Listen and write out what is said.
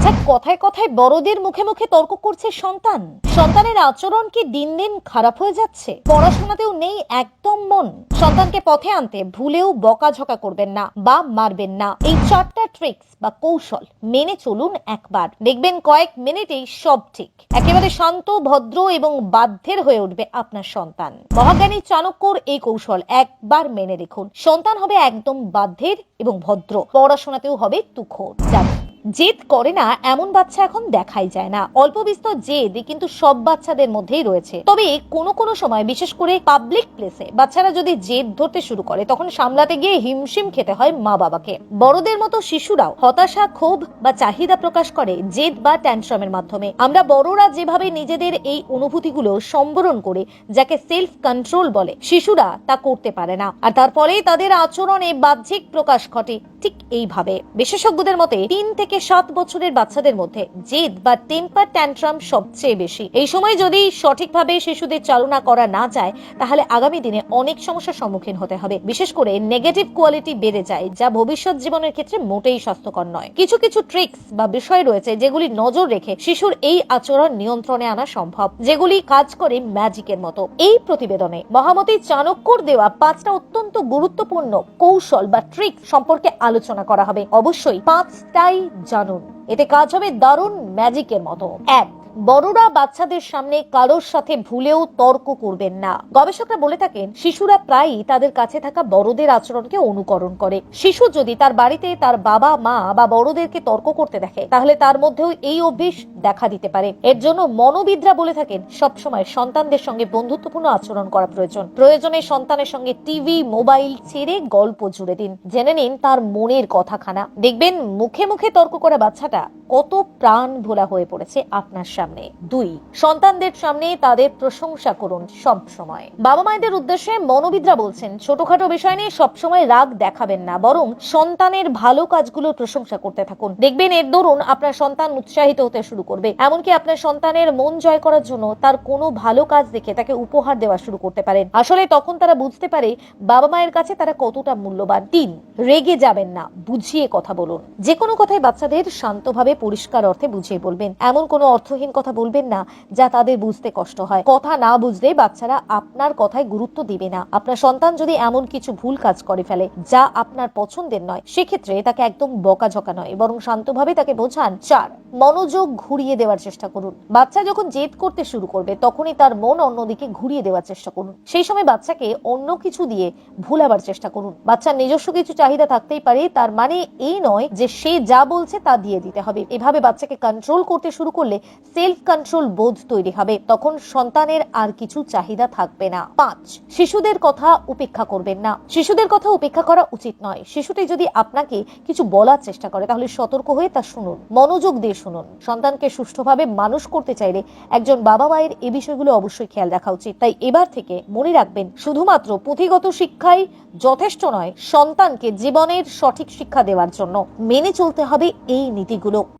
আচ্ছা, কথায় কথায় বড়দের মুখে মুখে তর্ক করছে সন্তান। সন্তানের আচরণ কি দিন দিন খারাপ হয়ে যাচ্ছে? পড়াশোনাতেও নেই একদম মন। সন্তানকে পথে আনতে ভুলেও বকাঝকা করবেন না বা মারবেন না। এই 4টা ট্রিক্স বা কৌশল মেনে চলুন একবার, দেখবেন কয়েক মিনিটেই সব ঠিক। একেবারে শান্ত, ভদ্র এবং বাধ্যের হয়ে উঠবে আপনার সন্তান। মহাজ্ঞানী চাণক্যর এই কৌশল একবার মেনে দেখুন, সন্তান হবে একদম বাধ্যের এবং ভদ্র। পড়াশোনাতেও হবে তুখোড়। জানেন, জেদ করে না এমন বাচ্চা এখন দেখাই যায় না। অল্প বিস্তর জেদ কিন্তু সব বাচ্চাদের মধ্যেই রয়েছে। তবে কোনো কোনো সময়, বিশেষ করে পাবলিক প্লেসে বাচ্চারা যদি জেদ ধরতে শুরু করে, তখন সামলাতে গিয়ে হিমশিম খেতে হয় মা বাবাকে। বড়দের মতো শিশুরাও হতাশা, ক্ষোভ বা চাহিদা প্রকাশ করে জেদ বা ট্যান্ট্রামের মাধ্যমে। আমরা বড়রা যেভাবে নিজেদের এই অনুভূতিগুলো সম্বরণ করে, যাকে সেলফ কন্ট্রোল বলে, শিশুরা তা করতে পারে না, আর তার ফলেই তাদের আচরণে বাহ্যিক প্রকাশ ঘটে ঠিক এইভাবে। বিশেষজ্ঞদের মতে 3 থেকে 7 বছরের বাচ্চাদের মধ্যে জেদ বা টেম্পার ট্যান্ট্রাম সবচেয়ে বেশি। এই সময় যদি সঠিকভাবে শিশুদের চালনা করা না যায়, তাহলে আগামী দিনে অনেক সমস্যার সম্মুখীন হতে হবে। বিশেষ করে নেগেটিভ কোয়ালিটি বেড়ে যায়, যা ভবিষ্যৎ জীবনের ক্ষেত্রে মোটেই স্বাস্থ্যকর নয়। কিছু কিছু ট্রিক্স বা বিষয় রয়েছে যেগুলি নজর রেখে শিশুর এই আচরণ নিয়ন্ত্রণে আনা সম্ভব, যেগুলি কাজ করে ম্যাজিকের মতো। এই প্রতিবেদনে মহামতি চাণক্যর দেওয়া 5টা অত্যন্ত গুরুত্বপূর্ণ কৌশল বা ট্রিক্স সম্পর্কে আলোচনা করা হবে। অবশ্যই 5টাই জানুন, এতে কাজ হবে দারুণ ম্যাজিকের মতো। 1, বড়রা বাচ্চাদের সামনে কারোর সাথে ভুলেও তর্ক করবেন না। গবেষকরা বলে থাকেন, শিশুরা প্রায়ই তাদের কাছে থাকা বড়দের আচরণকে অনুকরণ করে। শিশু যদি তার বাড়িতে তার বাবা, মা বা বড়দেরকে তর্ক করতে দেখে, তাহলে তার মধ্যেও এই অভ্যেস দেখা দিতে পারে। এর জন্য মনোবিদরা বলে থাকেন, সবসময় সন্তানদের সঙ্গে বন্ধুত্বপূর্ণ আচরণ করা প্রয়োজন। প্রয়োজনে সন্তানের সঙ্গে টিভি, মোবাইল ছেড়ে গল্প জুড়ে দিন। জেনে নিন তার মনের কথাখানা। দেখবেন মুখে মুখে তর্ক করা বাচ্চাটা কত প্রাণ ভোলা হয়ে পড়েছে আপনার সামনে। 2, সন্তানদের সামনে তাদের প্রশংসা করুন সব সময়। বাবা মায়েদের উদ্দেশ্যে মনোবিদরা বলছেন, ছোটখাটো বিষয় নিয়ে সবসময় রাগ দেখাবেন না, বরং সন্তানের ভালো কাজগুলোর প্রশংসা করতে থাকুন। দেখবেন এর দরুন আপনার সন্তান উৎসাহিত হতে শুরু করবে। এমনকি আপনার সন্তানের মন জয় করার জন্য তার কোনো ভালো কাজ দেখে তাকে উপহার দেওয়া শুরু করতে পারেন। আসলে তখন তারা বুঝতে পারে বাবা মায়ের কাছে তারা কতটা মূল্যবান। 3, রেগে যাবেন না, বুঝিয়ে কথা বলুন। যে কোনো কথাই বাচ্চাদের শান্তভাবে, পরিষ্কার অর্থে বুঝিয়ে বলবেন। এমন কোনো অর্থহীন কথা বলবেন না যা তাদের বুঝতে কষ্ট হয়। কথা না বুঝলে বাচ্চারা আপনার কথায় গুরুত্ব দিবে না। আপনার সন্তান যদি এমন কিছু ভুল কাজ করে ফেলে যা আপনার পছন্দের নয়, সেক্ষেত্রে তাকে একদম বকাঝকা নয়, বরং শান্তভাবে তাকে বোঝান। 4, মনোযোগ ঘুরিয়ে দেওয়ার চেষ্টা করুন। বাচ্চা যখন জেদ করতে শুরু করবে, তখনই তার মন অন্যদিকে ঘুরিয়ে দেওয়ার চেষ্টা করুন। সেই সময় বাচ্চাকে অন্য কিছু দিয়ে ভুলাবার চেষ্টা করুন। বাচ্চার নিজস্ব কিছু চাহিদা থাকতেই পারে, তার মানে এই নয় যে সে যা বলছে তা দিয়ে দিতে হবে। এভাবে বাচ্চাকে কন্ট্রোল করতে শুরু করলে সেলফ কন্ট্রোল বোধ তৈরি হবে। তখন সন্তানের আর কিছু চাহিদা থাকবে না। 5, শিশুদের কথা উপেক্ষা করবেন না। শিশুদের কথা উপেক্ষা করা উচিত নয়। শিশুটি যদি আপনাকে কিছু বলার চেষ্টা করে, তাহলে সতর্ক হয়ে তা শুনুন, মনোযোগ দিয়ে শুনুন। সন্তানকে সুষ্ঠুভাবে মানুষ করতে চাইলে একজন বাবা মায়ের এই বিষয়গুলো অবশ্যই খেয়াল রাখা উচিত। তাই এবার থেকে মনে রাখবেন, শুধুমাত্র পুঁথিগত শিক্ষাই যথেষ্ট নয়। সন্তানকে জীবনের সঠিক শিক্ষা দেওয়ার জন্য মেনে চলতে হবে এই নীতিগুলো।